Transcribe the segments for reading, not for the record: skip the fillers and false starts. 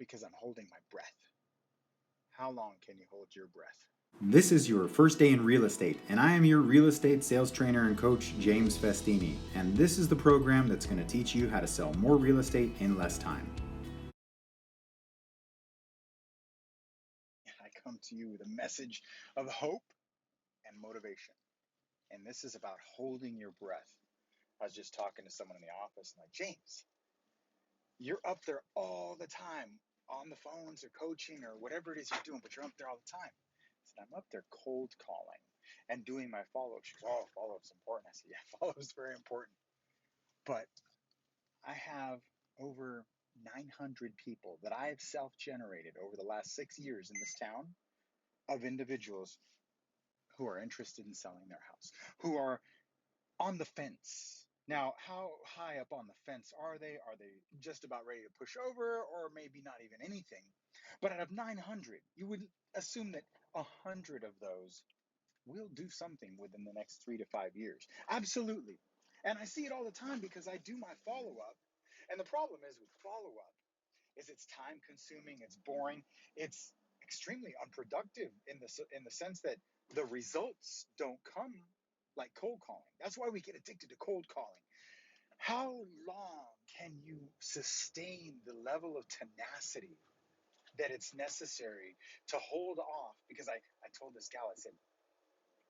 because I'm holding my breath. How long can you hold your breath? This is your first day in real estate, and I am your real estate sales trainer and coach, James Festini. And this is the program that's going to teach you how to sell more real estate in less time. I come to you with a message of hope and motivation. And this is about holding your breath. I was just talking to someone in the office and like, James, you're up there all the time on the phones or coaching or whatever it is you're doing, but you're up there all the time. I said, I'm up there cold calling and doing my follow-up. She goes, oh, follow-up's important. I said, yeah, follow-up's very important. But I have over 900 people that I have self-generated over the last 6 years in this town of individuals who are interested in selling their house, who are on the fence. Now, how high up on the fence are they? Are they just about ready to push over, or maybe not even anything? But out of 900, you would assume that 100 of those will do something within the next 3 to 5 years. Absolutely. And I see it all the time because I do my follow-up. And the problem is with follow-up is it's time consuming, it's boring, it's extremely unproductive in the sense that the results don't come like cold calling. That's why we get addicted to cold calling. How long can you sustain the level of tenacity that it's necessary to hold off? Because I told this gal, I said,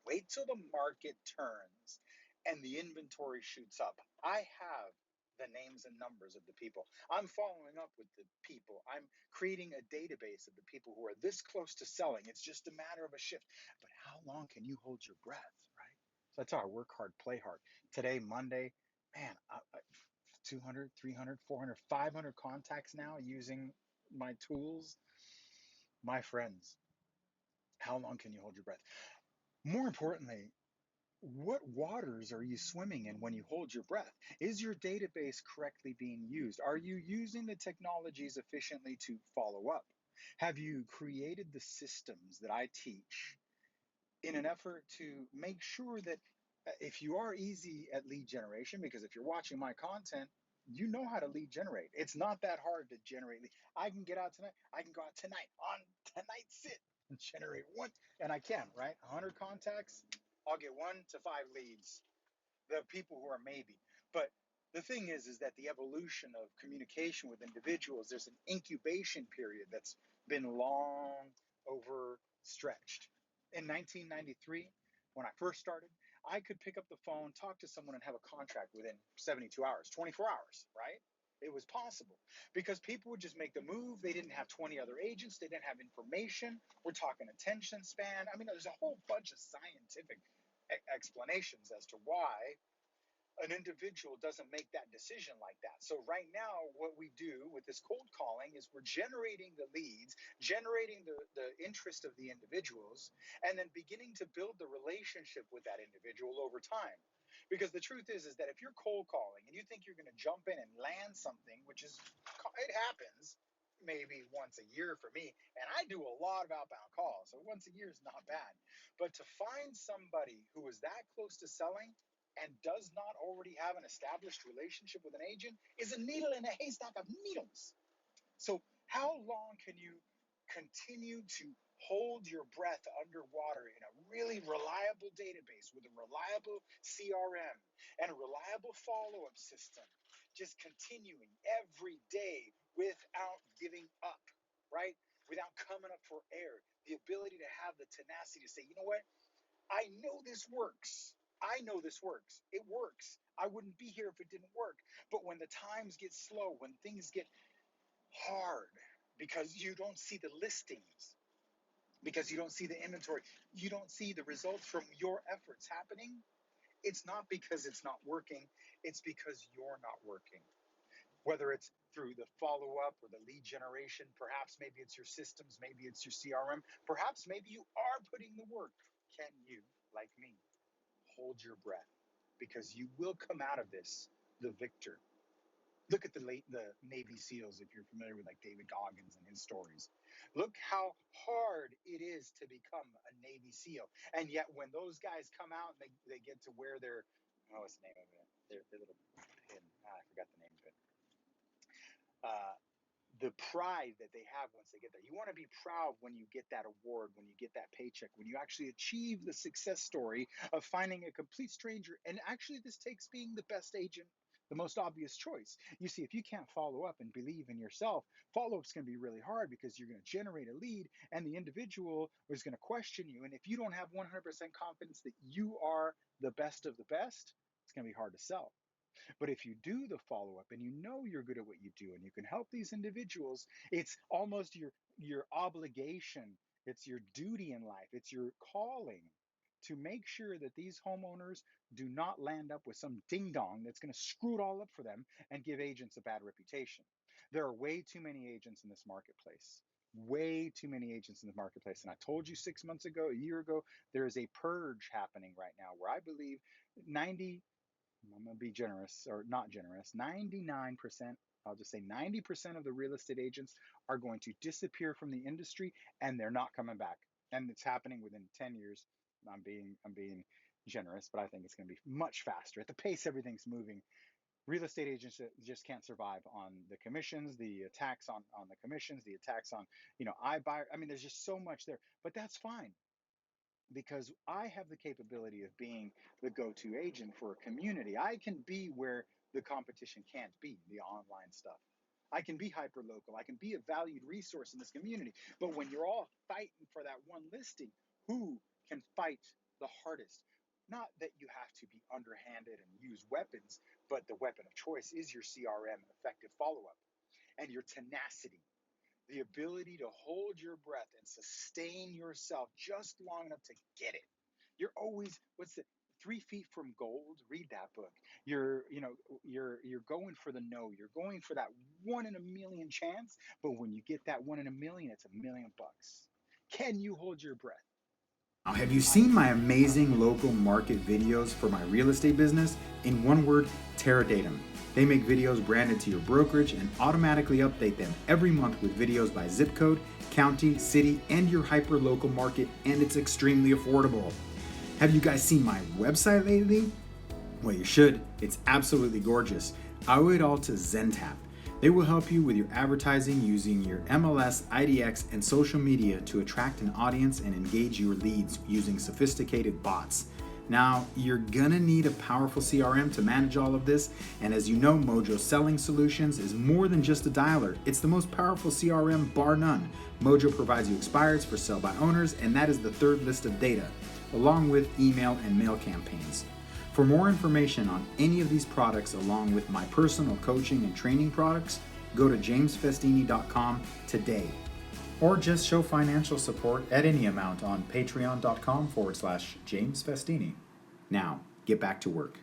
wait till the market turns and the inventory shoots up. I have the names and numbers of the people. I'm following up with the people. I'm creating a database of the people who are this close to selling. It's just a matter of a shift. But how long can you hold your breath, right? So that's how I work hard, play hard. Today, Monday, man, 200, 300, 400, 500 contacts now using my tools. My friends, how long can you hold your breath? More importantly, what waters are you swimming in when you hold your breath? Is your database correctly being used? Are you using the technologies efficiently to follow up? Have you created the systems that I teach in an effort to make sure that if you are easy at lead generation, because if you're watching my content, you know how to lead generate. It's not that hard to generate lead. I can get out tonight. I can go out tonight on tonight's sit and generate one, and I can, right? 100 contacts, I'll get 1 to 5 leads. The people who are maybe. But the thing is that the evolution of communication with individuals, there's an incubation period that's been long overstretched. In 1993, when I first started, I could pick up the phone, talk to someone, and have a contract within 72 hours, 24 hours, right? It was possible because people would just make the move. They didn't have 20 other agents. They didn't have information. We're talking attention span. I mean, there's a whole bunch of scientific explanations as to why an individual doesn't make that decision like that. So right now, what we do with this cold calling is we're generating the leads, generating the interest of the individuals, and then beginning to build the relationship with that individual over time. Because the truth is that if you're cold calling and you think you're going to jump in and land something, which is, it happens maybe once a year for me, and I do a lot of outbound calls, so once a year is not bad. But to find somebody who is that close to selling and does not already have an established relationship with an agent is a needle in a haystack of needles. So how long can you continue to hold your breath underwater in a really reliable database with a reliable CRM and a reliable follow-up system, just continuing every day without giving up, right? Without coming up for air, the ability to have the tenacity to say, you know what, I know this works. I know this works. It works. I wouldn't be here if it didn't work. But when the times get slow, when things get hard, because you don't see the listings, because you don't see the inventory, you don't see the results from your efforts happening, it's not because it's not working, it's because you're not working. Whether it's through the follow-up or the lead generation, perhaps maybe it's your systems, maybe it's your CRM, perhaps maybe you are putting the work. Can you, like me, hold your breath? Because you will come out of this the victor. Look at the Navy SEALs, if you're familiar with like David Goggins and his stories. Look how hard it is to become a Navy SEAL. And yet when those guys come out and they get to wear their, oh, what's the name of it? Their little pin. I forgot the name of it. the pride that they have once they get there. You want to be proud when you get that award, when you get that paycheck, when you actually achieve the success story of finding a complete stranger. And actually, this takes being the best agent, the most obvious choice. You see, if you can't follow up and believe in yourself, follow up's going to be really hard because you're going to generate a lead and the individual is going to question you. And if you don't have 100% confidence that you are the best of the best, it's going to be hard to sell. But if you do the follow up and you know you're good at what you do and you can help these individuals, it's almost your obligation, it's your duty in life, it's your calling to make sure that these homeowners do not land up with some ding dong that's going to screw it all up for them and give agents a bad reputation. There are way too many agents in this marketplace. Way too many agents in the marketplace. And I told you 6 months ago, a year ago, there is a purge happening right now where I believe 90, I'm going to be generous or not generous, 99%, I'll just say 90% of the real estate agents are going to disappear from the industry and they're not coming back. And it's happening within 10 years. I'm being generous, but I think it's going to be much faster. At the pace everything's moving, real estate agents just can't survive on the commissions, the attacks on the commissions, the attacks on, iBuyer. I mean, there's just so much there, but that's fine because I have the capability of being the go-to agent for a community. I can be where the competition can't be, the online stuff. I can be hyper local. I can be a valued resource in this community. But when you're all fighting for that one listing, who can fight the hardest? Not that you have to be underhanded and use weapons, but the weapon of choice is your CRM and effective follow-up and your tenacity, the ability to hold your breath and sustain yourself just long enough to get it. You're always, what's the 3 feet from gold? Read that book. You're going for the no. You're going for that 1 in a million chance. But when you get that 1 in a million, it's $1 million. Can you hold your breath? Now, have you I seen my think not. amazing local market videos for my real estate business? In one word, Terradatum. They make videos branded to your brokerage and automatically update them every month with videos by zip code, county, city, and your hyper local market, and it's extremely affordable. Have you guys seen my website lately? Well, you should. It's absolutely gorgeous. I owe it all to ZenTap. They will help you with your advertising using your MLS, IDX, and social media to attract an audience and engage your leads using sophisticated bots. Now, you're gonna need a powerful CRM to manage all of this, and as you know, Mojo Selling Solutions is more than just a dialer. It's the most powerful CRM bar none. Mojo provides you expires for sell by owners, and that is the third list of data, along with email and mail campaigns. For more information on any of these products, along with my personal coaching and training products, go to jamesfestini.com today. Or just show financial support at any amount on patreon.com/James Festini. Now, get back to work.